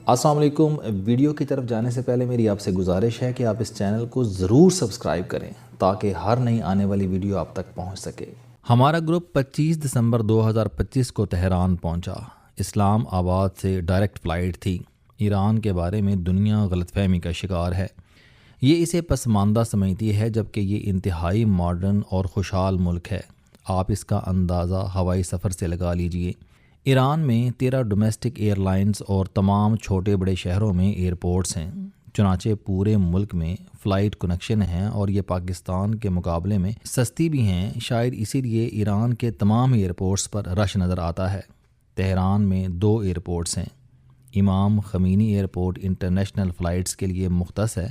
السلام علیکم۔ ویڈیو کی طرف جانے سے پہلے میری آپ سے گزارش ہے کہ آپ اس چینل کو ضرور سبسکرائب کریں تاکہ ہر نئی آنے والی ویڈیو آپ تک پہنچ سکے۔ ہمارا گروپ 25 دسمبر 2025 کو تہران پہنچا۔ اسلام آباد سے ڈائریکٹ فلائٹ تھی۔ ایران کے بارے میں دنیا غلط فہمی کا شکار ہے۔ یہ اسے پسماندہ سمجھتی ہے جبکہ یہ انتہائی ماڈرن اور خوشحال ملک ہے۔ آپ اس کا اندازہ ہوائی سفر سے لگا لیجئے۔ ایران میں 13 ڈومیسٹک ایئر لائنز اور تمام چھوٹے بڑے شہروں میں ایئرپورٹس ہیں۔ چنانچہ پورے ملک میں فلائٹ کنیکشن ہیں اور یہ پاکستان کے مقابلے میں سستی بھی ہیں۔ شاید اسی لیے ایران کے تمام ایئرپورٹس پر رش نظر آتا ہے۔ تہران میں 2 ایئرپورٹس ہیں۔ امام خمینی ایئرپورٹ انٹرنیشنل فلائٹس کے لیے مختص ہے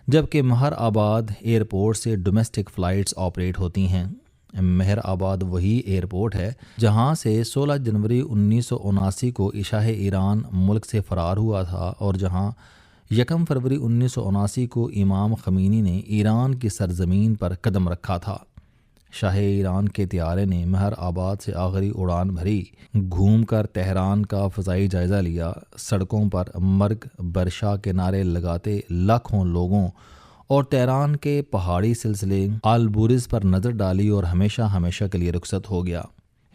جبکہ مہر آباد ایئرپورٹ سے ڈومیسٹک فلائٹس آپریٹ ہوتی ہیں۔ مہر آباد وہی ایئرپورٹ ہے جہاں سے 16 جنوری 1979 کو شاہ ایران ملک سے فرار ہوا تھا اور جہاں 1 فروری 1979 کو امام خمینی نے ایران کی سرزمین پر قدم رکھا تھا۔ شاہ ایران کے طیارے نے مہر آباد سے آخری اڑان بھری، گھوم کر تہران کا فضائی جائزہ لیا، سڑکوں پر مرگ برشا کے نعرے لگاتے لاکھوں لوگوں اور تہران کے پہاڑی سلسلے البرز پر نظر ڈالی اور ہمیشہ کے لیے رخصت ہو گیا۔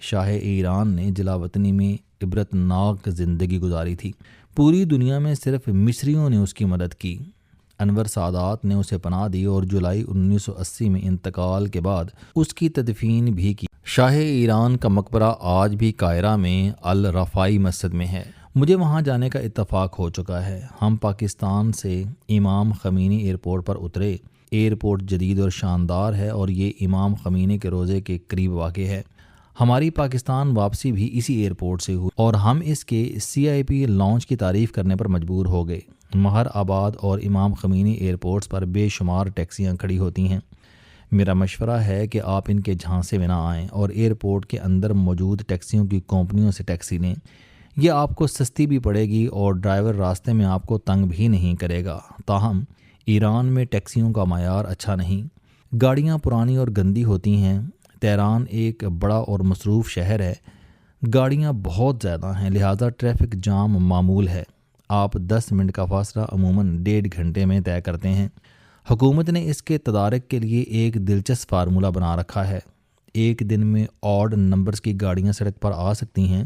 شاہ ایران نے جلاوطنی میں عبرت ناک زندگی گزاری تھی۔ پوری دنیا میں صرف مصریوں نے اس کی مدد کی۔ انور سادات نے اسے پناہ دی اور جولائی 1980 میں انتقال کے بعد اس کی تدفین بھی کی۔ شاہ ایران کا مقبرہ آج بھی قاہرہ میں الرفائی مسجد میں ہے۔ مجھے وہاں جانے کا اتفاق ہو چکا ہے۔ ہم پاکستان سے امام خمینی ایئرپورٹ پر اترے۔ ایئرپورٹ جدید اور شاندار ہے اور یہ امام خمینی کے روضے کے قریب واقع ہے۔ ہماری پاکستان واپسی بھی اسی ایئرپورٹ سے ہوئی اور ہم اس کے CIP لانچ کی تعریف کرنے پر مجبور ہو گئے۔ مہر آباد اور امام خمینی ایئرپورٹس پر بے شمار ٹیکسیاں کھڑی ہوتی ہیں۔ میرا مشورہ ہے کہ آپ ان کے جھانسے میں نہ آئیں اور ایئرپورٹ کے اندر موجود ٹیکسیوں کی کمپنیوں سے ٹیکسی لیں۔ یہ آپ کو سستی بھی پڑے گی اور ڈرائیور راستے میں آپ کو تنگ بھی نہیں کرے گا۔ تاہم ایران میں ٹیکسیوں کا معیار اچھا نہیں۔ گاڑیاں پرانی اور گندی ہوتی ہیں۔ تہران ایک بڑا اور مصروف شہر ہے۔ گاڑیاں بہت زیادہ ہیں لہٰذا ٹریفک جام معمول ہے۔ آپ 10 منٹ کا فاصلہ عموماً 1.5 گھنٹے میں طے کرتے ہیں۔ حکومت نے اس کے تدارک کے لیے ایک دلچسپ فارمولہ بنا رکھا ہے۔ ایک دن میں آڈ نمبرز کی گاڑیاں سڑک پر آ سکتی ہیں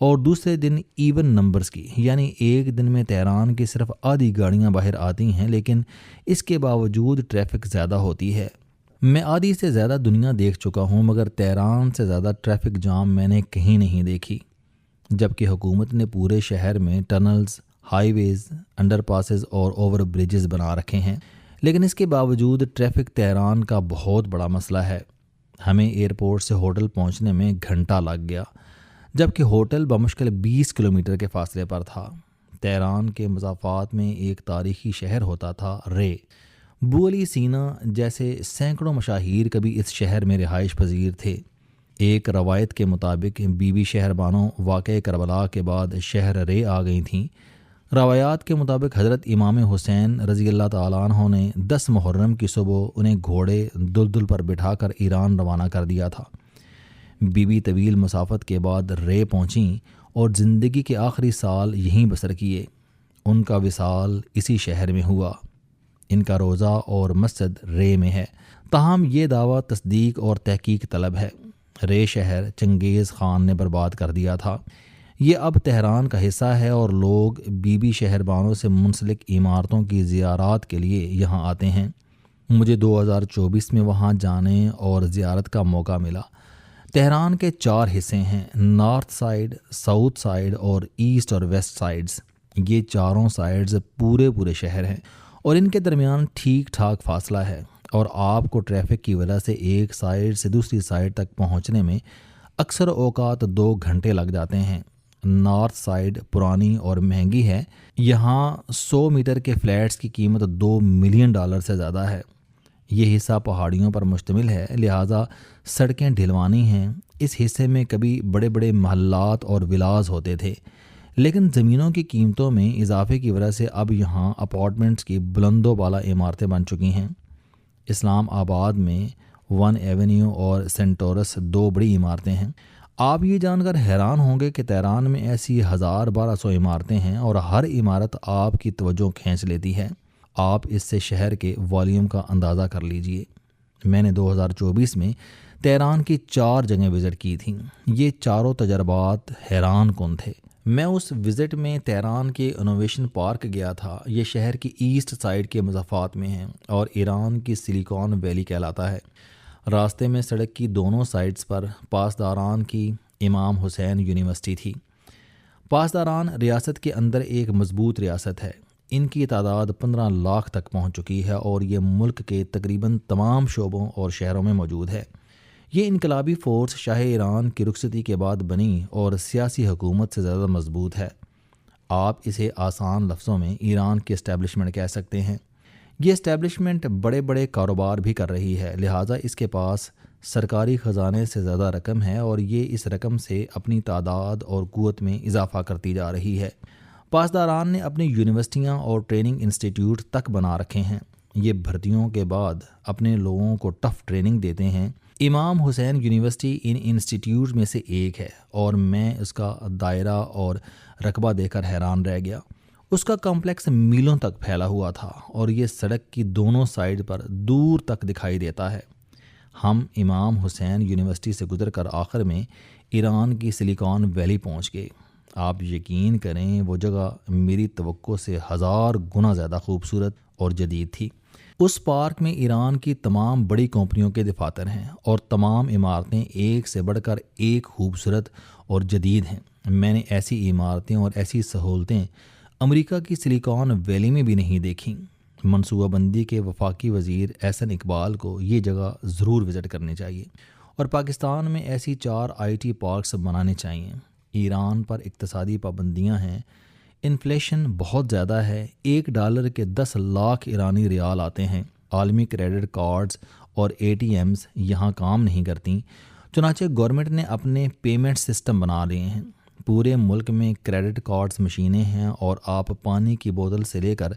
اور دوسرے دن ایون نمبرز کی، یعنی ایک دن میں تہران کی صرف آدھی گاڑیاں باہر آتی ہیں لیکن اس کے باوجود ٹریفک زیادہ ہوتی ہے۔ میں آدھی سے زیادہ دنیا دیکھ چکا ہوں مگر تہران سے زیادہ ٹریفک جام میں نے کہیں نہیں دیکھی۔ جبکہ حکومت نے پورے شہر میں ٹنلز، ہائی ویز، انڈر پاسز اور اوور بریجز بنا رکھے ہیں لیکن اس کے باوجود ٹریفک تہران کا بہت بڑا مسئلہ ہے۔ ہمیں ایئرپورٹ سے ہوٹل پہنچنے میں گھنٹہ لگ گیا جبکہ ہوٹل بمشکل 20 کلومیٹر کے فاصلے پر تھا۔ تہران کے مضافات میں ایک تاریخی شہر ہوتا تھا رے۔ بو علی سینا جیسے سینکڑوں مشاہیر کبھی اس شہر میں رہائش پذیر تھے۔ ایک روایت کے مطابق بی بی شہر بانو واقع کربلا کے بعد شہر رے آ گئی تھیں۔ روایات کے مطابق حضرت امام حسین رضی اللہ تعالیٰ عنہ نے 10 محرم کی صبح انہیں گھوڑے دلدل پر بٹھا کر ایران روانہ کر دیا تھا۔ بی بی طویل مسافت کے بعد رے پہنچیں اور زندگی کے آخری سال یہیں بسر کیے۔ ان کا وصال اسی شہر میں ہوا۔ ان کا روضہ اور مسجد رے میں ہے۔ تاہم یہ دعویٰ تصدیق اور تحقیق طلب ہے۔ رے شہر چنگیز خان نے برباد کر دیا تھا۔ یہ اب تہران کا حصہ ہے اور لوگ بی بی شہر بانو سے منسلک عمارتوں کی زیارات کے لیے یہاں آتے ہیں۔ مجھے 2024 میں وہاں جانے اور زیارت کا موقع ملا۔ تہران کے 4 حصے ہیں، نارتھ سائیڈ، ساؤتھ سائیڈ اور ایسٹ اور ویسٹ سائیڈز۔ یہ چاروں سائیڈز پورے شہر ہیں اور ان کے درمیان ٹھیک ٹھاک فاصلہ ہے اور آپ کو ٹریفک کی وجہ سے ایک سائیڈ سے دوسری سائیڈ تک پہنچنے میں اکثر اوقات 2 گھنٹے لگ جاتے ہیں۔ نارتھ سائیڈ پرانی اور مہنگی ہے۔ یہاں 100 میٹر کے فلیٹس کی قیمت $2 ملین سے زیادہ ہے۔ یہ حصہ پہاڑیوں پر مشتمل ہے لہٰذا سڑکیں ڈھلوانی ہیں۔ اس حصے میں کبھی بڑے محلات اور ولاز ہوتے تھے لیکن زمینوں کی قیمتوں میں اضافے کی وجہ سے اب یہاں اپارٹمنٹس کی بلند و بالا عمارتیں بن چکی ہیں۔ اسلام آباد میں 1 ایونیو اور سینٹورس 2 بڑی عمارتیں ہیں۔ آپ یہ جان کر حیران ہوں گے کہ تہران میں ایسی 1200 عمارتیں ہیں اور ہر عمارت آپ کی توجہ کھینچ لیتی ہے۔ آپ اس سے شہر کے والیوم کا اندازہ کر لیجئے۔ میں نے 2024 میں تہران کی 4 جگہیں وزٹ کی تھیں۔ یہ چاروں تجربات حیران کن تھے۔ میں اس وزٹ میں تہران کے انوویشن پارک گیا تھا۔ یہ شہر کی ایسٹ سائڈ کے مضافات میں ہے اور ایران کی سلیکان ویلی کہلاتا ہے۔ راستے میں سڑک کی دونوں سائڈز پر پاسداران کی امام حسین یونیورسٹی تھی۔ پاسداران ریاست کے اندر ایک مضبوط ریاست ہے۔ ان کی تعداد 15 لاکھ تک پہنچ چکی ہے اور یہ ملک کے تقریباً تمام شعبوں اور شہروں میں موجود ہے۔ یہ انقلابی فورس شاہ ایران کی رخصتی کے بعد بنی اور سیاسی حکومت سے زیادہ مضبوط ہے۔ آپ اسے آسان لفظوں میں ایران کی اسٹیبلشمنٹ کہہ سکتے ہیں۔ یہ اسٹیبلشمنٹ بڑے بڑے کاروبار بھی کر رہی ہے، لہٰذا اس کے پاس سرکاری خزانے سے زیادہ رقم ہے اور یہ اس رقم سے اپنی تعداد اور قوت میں اضافہ کرتی جا رہی ہے۔ پاسداران نے اپنی یونیورسٹیاں اور ٹریننگ انسٹیٹیوٹ تک بنا رکھے ہیں۔ یہ بھرتیوں کے بعد اپنے لوگوں کو ٹف ٹریننگ دیتے ہیں۔ امام حسین یونیورسٹی ان انسٹیٹیوٹ میں سے ایک ہے اور میں اس کا دائرہ اور رقبہ دیکھ کر حیران رہ گیا۔ اس کا کمپلیکس میلوں تک پھیلا ہوا تھا اور یہ سڑک کی دونوں سائڈ پر دور تک دکھائی دیتا ہے۔ ہم امام حسین یونیورسٹی سے گزر کر آخر میں ایران کی سلیکان ویلی پہنچ گئے۔ آپ یقین کریں وہ جگہ میری توقع سے 1000 گنا زیادہ خوبصورت اور جدید تھی۔ اس پارک میں ایران کی تمام بڑی کمپنیوں کے دفاتر ہیں اور تمام عمارتیں ایک سے بڑھ کر ایک خوبصورت اور جدید ہیں۔ میں نے ایسی عمارتیں اور ایسی سہولتیں امریکہ کی سلیکان ویلی میں بھی نہیں دیکھیں۔ منصوبہ بندی کے وفاقی وزیر احسن اقبال کو یہ جگہ ضرور وزٹ کرنی چاہیے اور پاکستان میں ایسی 4 IT پارکس بنانے چاہیے۔ ایران پر اقتصادی پابندیاں ہیں، انفلیشن بہت زیادہ ہے، $1 کے 10 لاکھ ایرانی ریال آتے ہیں۔ عالمی کریڈٹ کارڈز اور ATMs یہاں کام نہیں کرتی، چنانچہ گورنمنٹ نے اپنے پیمنٹ سسٹم بنا لیے ہیں۔ پورے ملک میں کریڈٹ کارڈز مشینیں ہیں اور آپ پانی کی بوتل سے لے کر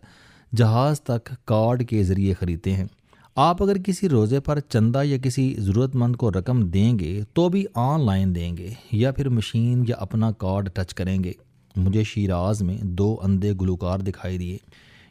جہاز تک کارڈ کے ذریعے خریدتے ہیں۔ آپ اگر کسی روزے پر چندہ یا کسی ضرورت مند کو رقم دیں گے تو بھی آن لائن دیں گے یا پھر مشین یا اپنا کارڈ ٹچ کریں گے۔ مجھے شیراز میں 2 اندھے گلوکار دکھائی دیے۔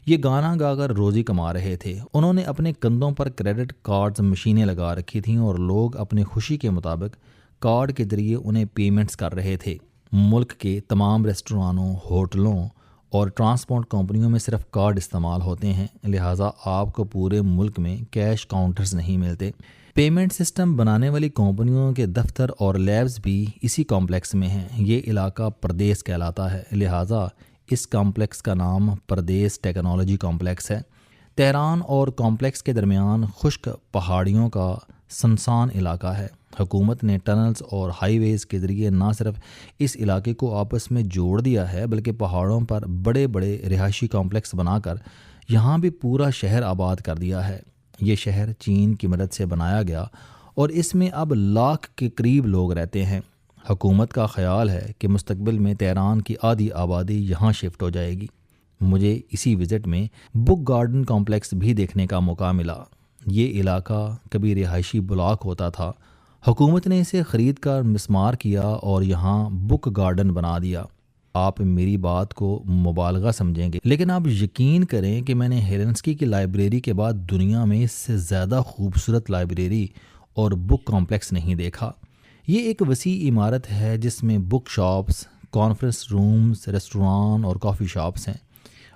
یہ گانا گا کر روزی کما رہے تھے۔ انہوں نے اپنے کندھوں پر کریڈٹ کارڈز مشینیں لگا رکھی تھیں اور لوگ اپنی خوشی کے مطابق کارڈ کے ذریعے انہیں پیمنٹس کر رہے تھے۔ ملک کے تمام ریسٹورانوں، ہوٹلوں اور ٹرانسپورٹ کمپنیوں میں صرف کارڈ استعمال ہوتے ہیں، لہٰذا آپ کو پورے ملک میں کیش کاؤنٹرز نہیں ملتے۔ پیمنٹ سسٹم بنانے والی کمپنیوں کے دفتر اور لیبز بھی اسی کمپلیکس میں ہیں۔ یہ علاقہ پردیس کہلاتا ہے، لہٰذا اس کمپلیکس کا نام پردیس ٹیکنالوجی کمپلیکس ہے۔ تہران اور کمپلیکس کے درمیان خشک پہاڑیوں کا سنسان علاقہ ہے۔ حکومت نے ٹنلز اور ہائی ویز کے ذریعے نہ صرف اس علاقے کو آپس میں جوڑ دیا ہے بلکہ پہاڑوں پر بڑے بڑے رہائشی کمپلیکس بنا کر یہاں بھی پورا شہر آباد کر دیا ہے۔ یہ شہر چین کی مدد سے بنایا گیا اور اس میں اب 1 لاکھ کے قریب لوگ رہتے ہیں۔ حکومت کا خیال ہے کہ مستقبل میں تہران کی آدھی آبادی یہاں شفٹ ہو جائے گی۔ مجھے اسی وزٹ میں بک گارڈن کمپلیکس بھی دیکھنے کا موقع ملا۔ یہ علاقہ کبھی رہائشی بلاک ہوتا تھا، حکومت نے اسے خرید کر مسمار کیا اور یہاں بک گارڈن بنا دیا۔ آپ میری بات کو مبالغہ سمجھیں گے لیکن آپ یقین کریں کہ میں نے ہیلنسکی کی لائبریری کے بعد دنیا میں اس سے زیادہ خوبصورت لائبریری اور بک کمپلیکس نہیں دیکھا۔ یہ ایک وسیع عمارت ہے جس میں بک شاپس، کانفرنس رومز، ریسٹوران اور کافی شاپس ہیں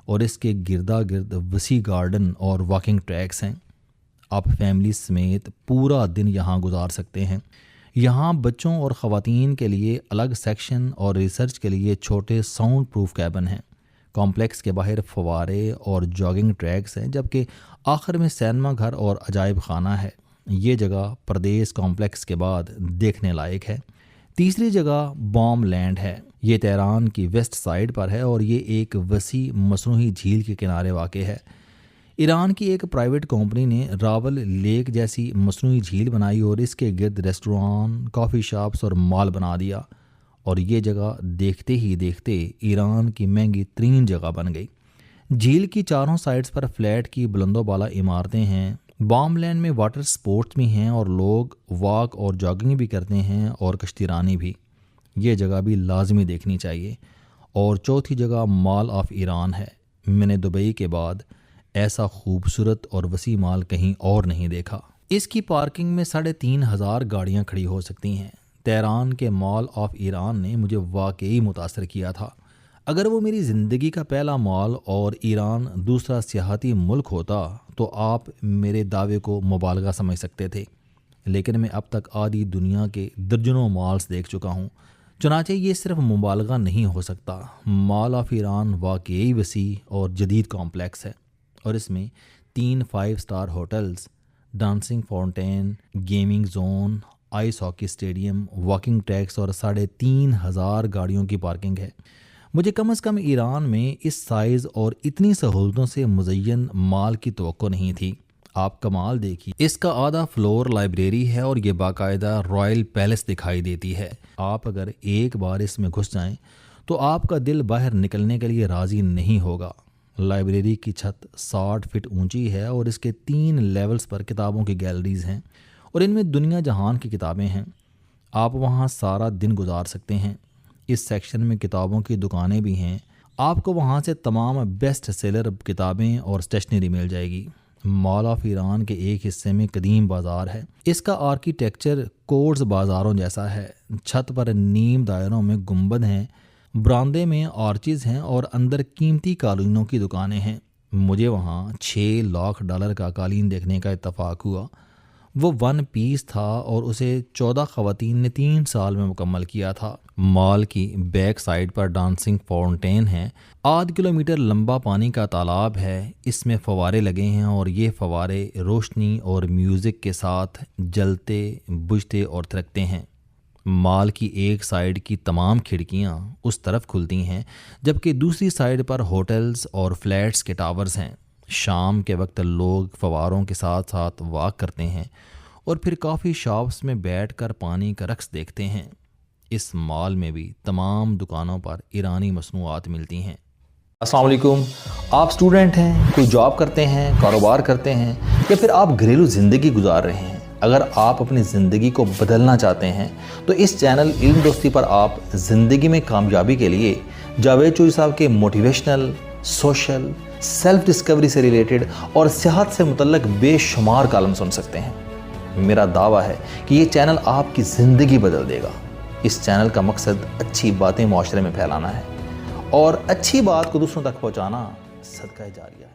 اور اس کے گردا گرد وسیع گارڈن اور واکنگ ٹریکس ہیں۔ آپ فیملی سمیت پورا دن یہاں گزار سکتے ہیں۔ یہاں بچوں اور خواتین کے لیے الگ سیکشن اور ریسرچ کے لیے چھوٹے ساؤنڈ پروف کیبن ہیں۔ کمپلیکس کے باہر فوارے اور جاگنگ ٹریکس ہیں جبکہ آخر میں سینما گھر اور عجائب خانہ ہے۔ یہ جگہ پردیس کمپلیکس کے بعد دیکھنے لائق ہے۔ تیسری جگہ بام لینڈ ہے۔ یہ تہران کی ویسٹ سائڈ پر ہے اور یہ ایک وسیع مصنوعی جھیل کے کنارے واقع ہے۔ ایران کی ایک پرائیویٹ کمپنی نے راول لیک جیسی مصنوعی جھیل بنائی اور اس کے گرد ریسٹوران، کافی شاپس اور مال بنا دیا اور یہ جگہ دیکھتے ہی دیکھتے ایران کی مہنگی ترین جگہ بن گئی۔ جھیل کی چاروں سائڈز پر فلیٹ کی بلند و بالا عمارتیں ہیں۔ بام لینڈ میں واٹر سپورٹس بھی ہیں اور لوگ واک اور جاگنگ بھی کرتے ہیں اور کشتی رانی بھی۔ یہ جگہ بھی لازمی دیکھنی چاہیے۔ اور چوتھی جگہ مال آف ایران ہے۔ میں نے دبئی کے بعد ایسا خوبصورت اور وسیع مال کہیں اور نہیں دیکھا۔ اس کی پارکنگ میں 3500 گاڑیاں کھڑی ہو سکتی ہیں۔ تہران کے مال آف ایران نے مجھے واقعی متاثر کیا تھا۔ اگر وہ میری زندگی کا پہلا مال اور ایران دوسرا سیاحتی ملک ہوتا تو آپ میرے دعوے کو مبالغہ سمجھ سکتے تھے، لیکن میں اب تک آدھی دنیا کے درجنوں مالز دیکھ چکا ہوں، چنانچہ یہ صرف مبالغہ نہیں ہو سکتا۔ مال آف ایران واقعی وسیع اور جدید کمپلیکس ہے، اور اس میں 3 5 star hotels, dancing fountain, gaming zone, ice hockey stadium, walking tracks اور 3500 گاڑیوں کی پارکنگ ہے۔ مجھے کم از کم ایران میں اس سائز اور اتنی سہولتوں سے مزین مال کی توقع نہیں تھی۔ آپ کمال دیکھیے، اس کا آدھا فلور لائبریری ہے اور یہ باقاعدہ رائل پیلس دکھائی دیتی ہے۔ آپ اگر ایک بار اس میں گھس جائیں تو آپ کا دل باہر نکلنے کے لیے راضی نہیں ہوگا۔ لائبریری کی چھت 60 فٹ اونچی ہے اور اس کے 3 لیولز پر کتابوں کی گیلریز ہیں، اور ان میں دنیا جہان کی کتابیں ہیں۔ آپ وہاں سارا دن گزار سکتے ہیں۔ اس سیکشن میں کتابوں کی دکانیں بھی ہیں۔ آپ کو وہاں سے تمام بیسٹ سیلر کتابیں اور اسٹیشنری مل جائے گی۔ مال آف ایران کے ایک حصے میں قدیم بازار ہے۔ اس کا آرکیٹیکچر کورٹز بازاروں جیسا ہے۔ چھت پر نیم دائروں میں گنبد ہیں، براندے میں آرچز ہیں اور اندر قیمتی قالینوں کی دکانیں ہیں۔ مجھے وہاں $6 لاکھ کا قالین دیکھنے کا اتفاق ہوا۔ وہ 1 پیس تھا اور اسے 14 خواتین نے 3 سال میں مکمل کیا تھا۔ مال کی بیک سائڈ پر ڈانسنگ فاؤنٹین ہے۔ 1/2 کلومیٹر لمبا پانی کا تالاب ہے۔ اس میں فوارے لگے ہیں اور یہ فوارے روشنی اور میوزک کے ساتھ جلتے، بجھتے اور تھرکتے ہیں۔ مال کی ایک سائڈ کی تمام کھڑکیاں اس طرف کھلتی ہیں، جبکہ دوسری سائڈ پر ہوٹلز اور فلیٹس کے ٹاورز ہیں۔ شام کے وقت لوگ فواروں کے ساتھ ساتھ واک کرتے ہیں اور پھر کافی شاپس میں بیٹھ کر پانی کا رقص دیکھتے ہیں۔ اس مال میں بھی تمام دکانوں پر ایرانی مصنوعات ملتی ہیں۔ السلام علیکم، آپ اسٹوڈنٹ ہیں، کوئی جاب کرتے ہیں، کاروبار کرتے ہیں، یا پھر آپ گھریلو زندگی گزار رہے ہیں۔ اگر آپ اپنی زندگی کو بدلنا چاہتے ہیں تو اس چینل علم دوستی پر آپ زندگی میں کامیابی کے لیے جاوید چوہری صاحب کے موٹیویشنل، سوشل، سیلف ڈسکوری سے ریلیٹڈ اور صحت سے متعلق بے شمار کالم سن سکتے ہیں۔ میرا دعویٰ ہے کہ یہ چینل آپ کی زندگی بدل دے گا۔ اس چینل کا مقصد اچھی باتیں معاشرے میں پھیلانا ہے، اور اچھی بات کو دوسروں تک پہنچانا صدقہ جاریہ ہے۔